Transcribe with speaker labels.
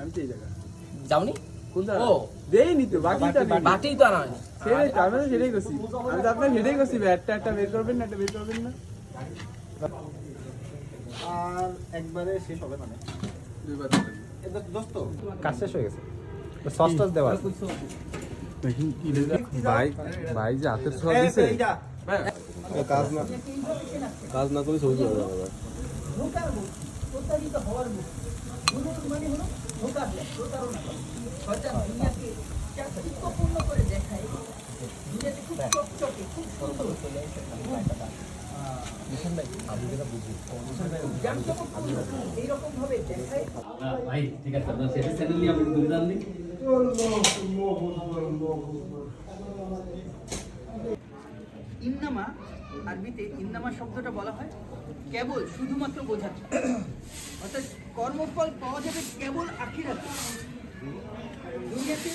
Speaker 1: আমি তো এই জায়গা
Speaker 2: যাওনি
Speaker 1: কোন জায়গা
Speaker 2: ও
Speaker 1: দেইনি তো বাকিটা
Speaker 2: বাটিই তো আনা হয়নি
Speaker 1: সেটাই তো আমি তো সেটাই করছি আমি তো আপনার সেটাই করছি একটা বের করবেন না একটা বের করবেন না
Speaker 3: আর একবারে শেষ হবে মানে
Speaker 1: দুইবার
Speaker 3: এটা দোস্ত
Speaker 4: কাজ শেষ হয়ে গেছে সস টস দেওয়া আছে।
Speaker 1: দেখুন কি ভাই ভাই যে হাতের ছোঁয়া দিছে
Speaker 3: কাজ না করে ছবি তুলে যাবে
Speaker 2: ভাই ঠিক আছে আপনার সেটা চ্যানেল নিয়ে আপনি দূরে যান নি
Speaker 5: ইন্নামা আরবিতে ইন্নামা শব্দটা বলা হয় কেবল শুধুমাত্র বোঝাচ্ছে অর্থাৎ কর্মফল পাওয়া যাবে কেবল আখিরাতে দুনিয়াতে